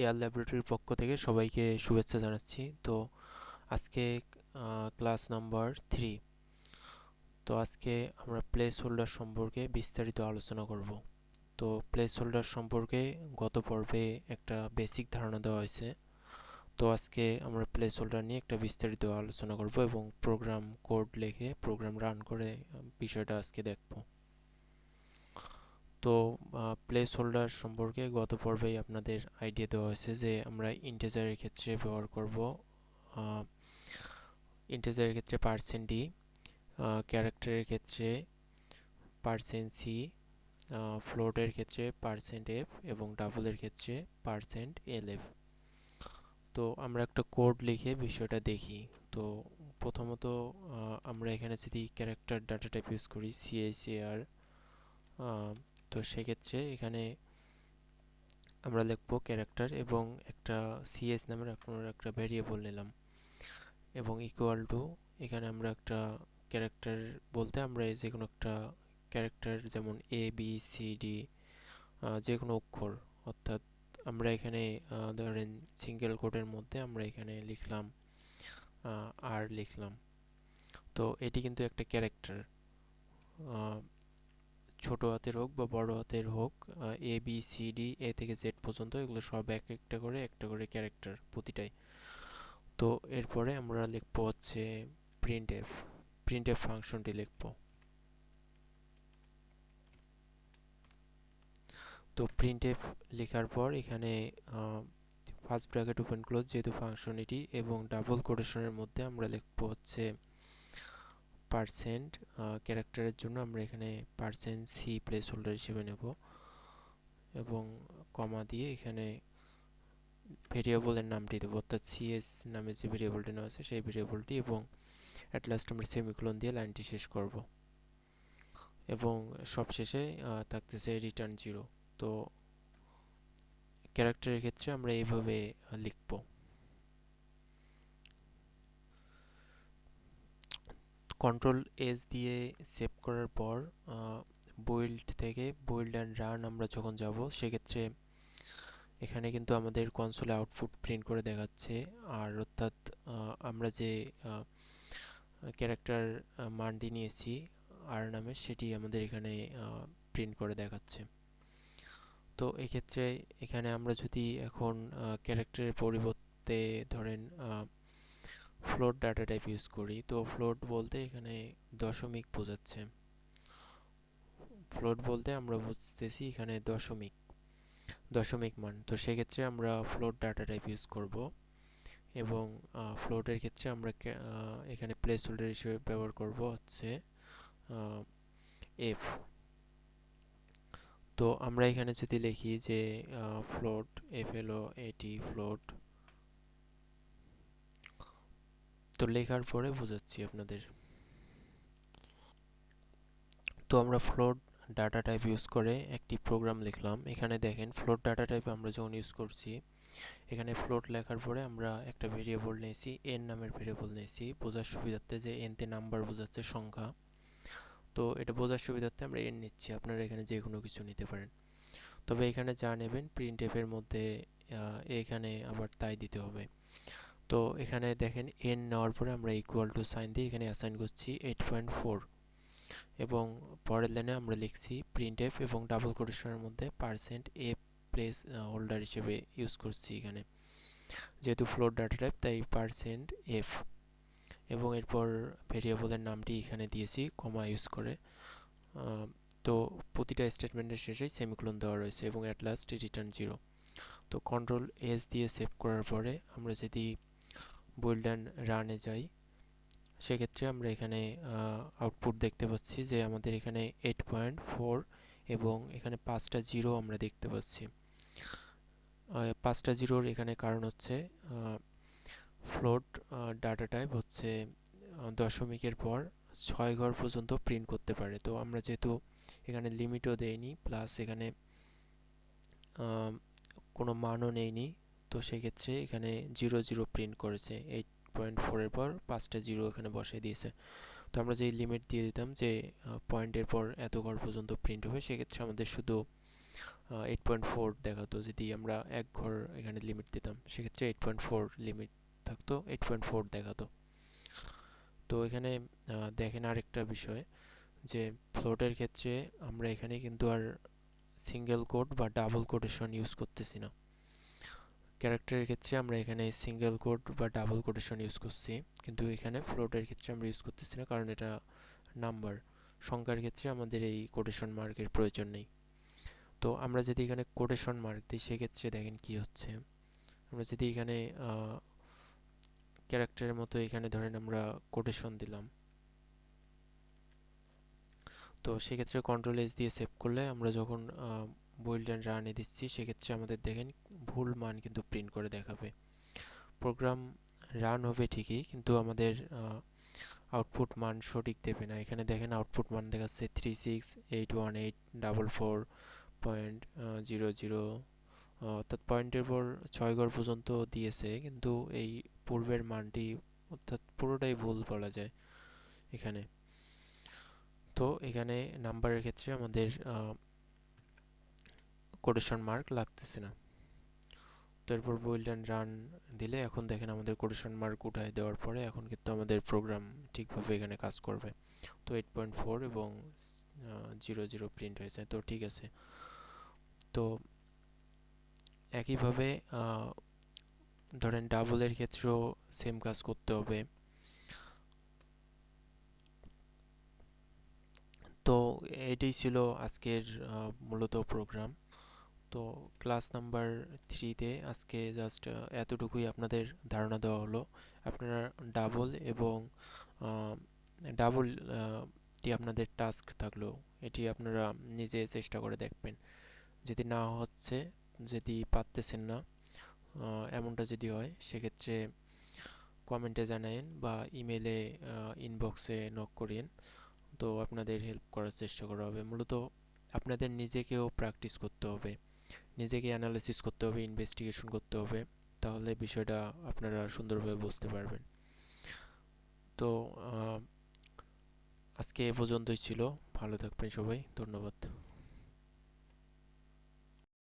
AR ল্যাবরেটরির পক্ষ থেকে সবাইকে শুভেচ্ছা জানাচ্ছি। তো আজকে ক্লাস নাম্বার 3। তো আজকে আমরা প্লেস হোল্ডার সম্পর্কে বিস্তারিত আলোচনা করব। তো প্লেস হোল্ডার সম্পর্কে গত পর্বে একটা বেসিক ধারণা দেওয়া হয়েছে। তো আজকে আমরা প্লেস হোল্ডার নিয়ে একটা বিস্তারিত আলোচনা করব এবং প্রোগ্রাম কোড লিখে প্রোগ্রাম রান করে বিষয়টা আজকে দেখব। তো প্লেস হোল্ডার সম্পর্কে গত পর্বেই আপনাদের আইডিয়া দেওয়া হয়েছে যে আমরা ইন্টিজারের ক্ষেত্রে ব্যবহার করব ইন্টিজারের ক্ষেত্রে %d, ক্যারেক্টারের ক্ষেত্রে %c, ফ্লোটের ক্ষেত্রে %f এবং ডাবলের ক্ষেত্রে %lf। তো আমরা একটা কোড লিখে বিষয়টা দেখি। তো প্রথমত আমরা এখানে যদি ক্যারেক্টার ডাটা টাইপ ইউজ করি char, তো সেক্ষেত্রে এখানে আমরা লিখব ক্যারেক্টার এবং একটা cs নামের একটা ভেরিয়েবল নিলাম এবং ইকুয়াল টু এখানে আমরা একটা ক্যারেক্টার বলতে আমরা যে কোনো একটা ক্যারেক্টার যেমন এ বি সি ডি, যে কোনো অক্ষর, অর্থাৎ আমরা এখানে ধরেন সিঙ্গেল কোডের মধ্যে আমরা এখানে লিখলাম আর লিখলাম। তো এটি কিন্তু একটা ক্যারেক্টার, ছোট হাতের হোক বা বড় হাতের হোক, A B C D A থেকে জেড পর্যন্ত এগুলো সব একটা করে ক্যারেক্টার প্রতিটাই। তো এরপরে আমরা লিখবো হচ্ছে প্রিন্ট এফ ফাংশনটি লিখবো। তো প্রিন্ট এফ লেখার পর এখানে ফার্স্ট ব্র্যাকেট ওপেন ক্লোজ যেহেতু ফাংশন এটি, এবং ডাবল কোটেশনের মধ্যে আমরা লিখবো হচ্ছে পার্সেন্ট, ক্যারেক্টারের জন্য আমরা এখানে %c প্লেস হোল্ডার হিসেবে নেব এবং কমা দিয়ে এখানে ভেরিয়েবলের নামটি দেবো, অর্থাৎ cs নামে যে ভেরিয়েবলটি নেওয়া আছে সেই ভেরিয়েবলটি, এবং অ্যাট লাস্ট আমরা সেমিকোলন দিয়ে লাইনটি শেষ করব এবং সবশেষে থাকতেছে রিটার্ন 0। তো ক্যারেক্টারের ক্ষেত্রে আমরা এইভাবে লিখব। কন্ট্রোল এস দিয়ে সেভ করার পর বিল্ড থেকে বিল্ড অ্যান্ড রান আমরা যখন যাব সেক্ষেত্রে এখানে কিন্তু আমাদের কনসোলে আউটপুট প্রিন্ট করে দেখাচ্ছে, আর অর্থাৎ আমরা যে ক্যারেক্টার মানটি নিয়েছি আর নামে সেটি আমাদের এখানে প্রিন্ট করে দেখাচ্ছে। তো এক্ষেত্রে এখানে আমরা যদি এখন ক্যারেক্টারের পরিবর্তে ধরেন ফ্লোট ডাটা টাইপ ইউজ করি, তো ফ্লোট বলতে এখানে দশমিক বোঝাচ্ছে। ফ্লোট বলতে আমরা বুঝতেছি এখানে দশমিক মান। তো সেক্ষেত্রে আমরা ফ্লোট ডাটা টাইপ ইউজ করব এবং ফ্লোটের ক্ষেত্রে আমরা এখানে প্লেস হোল্ডার হিসেবে ব্যবহার করব হচ্ছে এফ। তো আমরা এখানে যদি লিখি যে ফ্লোট এফ হলো এটি ফ্লোট, তো লেখার পরে বোঝাচ্ছি আপনাদের। তো আমরা ফ্লোট ডাটা টাইপ ইউজ করে একটি প্রোগ্রাম লিখলাম। এখানে দেখেন ফ্লোট ডাটা টাইপ আমরা যখন ইউজ করছি, এখানে ফ্লোট লেখার পরে আমরা একটা ভেরিয়েবল নিয়েছি, এন নামের ভেরিয়েবল নিয়েছি বোঝার সুবিধার্থে, যে এনতে নাম্বার বোঝাচ্ছে সংখ্যা। তো এটা বোঝার সুবিধার্থে আমরা এন নিচ্ছি, আপনারা এখানে যে কোনো কিছু নিতে পারেন। তবে এখানে যা নেবেন প্রিন্ট এফের মধ্যে এখানে আবার তাই দিতে হবে। তো এখানে দেখেন এন নেওয়ার পরে আমরা ইকুয়াল টু সাইন দিয়ে এখানে অ্যাসাইন করছি 8.4 এবং পরের লাইনে আমরা লিখছি প্রিন্ট এফ এবং ডাবল কোটেশনের মধ্যে %f প্লেস হোল্ডার হিসেবে ইউজ করছি এখানে, যেহেতু ফ্লোট ডাটা টাইপ তাই %f, এবং এরপর ভেরিয়েবলের নামটি এখানে দিয়েছি কমা ইউজ করে। তো প্রতিটা স্টেটমেন্টের শেষেই সেমিকোলন দেওয়া রয়েছে এবং অ্যাট লাস্ট রিটার্ন 0। তো কন্ট্রোল এস দিয়ে সেভ করার পরে আমরা যদি বিল্ড অ্যান্ড রানে যাই সেক্ষেত্রে আমরা এখানে আউটপুট দেখতে পাচ্ছি যে আমাদের এখানে 8.4 এবং এখানে 5টা জিরো আমরা দেখতে পাচ্ছি। 5টা জিরোর এখানে কারণ হচ্ছে ফ্লোট ডাটা টাইপ হচ্ছে দশমিকের পর 6 ঘর পর্যন্ত প্রিন্ট করতে পারে। তো আমরা যেহেতু এখানে লিমিটও দেইনি প্লাস এখানে কোনো মানও নেইনি, তো সেক্ষেত্রে এখানে 0 0 প্রিন্ট করেছে। 8.4 এর পর 5টা জিরো এখানে বসিয়ে দিয়েছে। তো আমরা যে লিমিট দিয়ে দিতাম যে পয়েন্টের পর এত ঘর পর্যন্ত প্রিন্ট হবে, সেক্ষেত্রে আমাদের শুধু 8.4 দেখাতো। যদি আমরা এক ঘর এখানে লিমিট দিতাম সেক্ষেত্রে 8.4 লিমিট থাকতো, 8.4 দেখাতো। তো এখানে দেখেন আরেকটা বিষয় যে ফ্লোটের ক্ষেত্রে আমরা এখানে কিন্তু আর সিঙ্গেল কোট বা ডাবল কোটেশন ইউজ করতেছি না। ক্যারেক্টারের ক্ষেত্রে আমরা এখানে সিঙ্গেল কোট বা ডাবল কোটেশন ইউজ করছি, কিন্তু এখানে ফ্লোটের ক্ষেত্রে আমরা ইউজ করতেছি না, কারণ এটা নাম্বার। সংখ্যার ক্ষেত্রে আমাদের এই কোটেশন মার্কের প্রয়োজন নেই। তো আমরা যদি এখানে কোটেশন মার্ক দিই সেক্ষেত্রে দেখেন কি হচ্ছে। আমরা যদি এখানে ক্যারেক্টারের মতো এখানে ধরেন আমরা কোটেশন দিলাম, তো সেক্ষেত্রে কন্ট্রোল এস দিয়ে সেভ করলে আমরা যখন বুইল্ড অ্যান্ড রানে দিচ্ছি সেক্ষেত্রে আমাদের দেখেন ভুল মান কিন্তু প্রিন্ট করে দেখাবে। প্রোগ্রাম রান হবে ঠিকই, কিন্তু আমাদের আউটপুট মান সঠিক দেবে না। এখানে দেখেন আউটপুট মান দেখাচ্ছে 368144.00, অর্থাৎ পয়েন্টের পর 6 ঘর পর্যন্ত দিয়েছে, কিন্তু এই পূর্বের মানটি অর্থাৎ পুরোটাই ভুল বলা যায় এখানে। তো এখানে নাম্বারের ক্ষেত্রে আমাদের কোটেশন মার্ক লাগতেছে না। তো এরপর বুইল্ড অ্যান্ড রান দিলে এখন দেখেন আমাদের কোটেশন মার্ক উঠায় দেওয়ার পরে এখন কিন্তু আমাদের প্রোগ্রাম ঠিকভাবে এখানে কাজ করবে। তো 8.4 এবং 00 প্রিন্ট হয়েছে, তো ঠিক আছে। তো একইভাবে ধরেন ডাবলের ক্ষেত্রেও সেম কাজ করতে হবে। তো এটাই ছিল আজকের মূলত প্রোগ্রাম। তো ক্লাস নাম্বার 3-তে আজকে জাস্ট এতটুকুই আপনাদের ধারণা দেওয়া হলো। আপনারা ডাবল এবং ডাবল টি আপনাদের টাস্ক থাকলো, এটি আপনারা নিজে চেষ্টা করে দেখবেন। যদি না হচ্ছে, যদি পারতেছেন না, এমনটা যদি হয় সেক্ষেত্রে কমেন্টে জানায়েন বা ইমেলে ইনবক্সে নক করিয়েন। তো আপনাদের হেল্প করার চেষ্টা করা হবে। মূলত আপনাদের নিজেকেও প্র্যাকটিস করতে হবে, নিজেকে অ্যানালাইসিস করতে হবে, ইনভেস্টিগেশন করতে হবে, তাহলে বিষয়টা আপনারা সুন্দরভাবে বুঝতে পারবেন। তো আজকে এ পর্যন্তই ছিল। ভালো থাকবেন সবাই, ধন্যবাদ।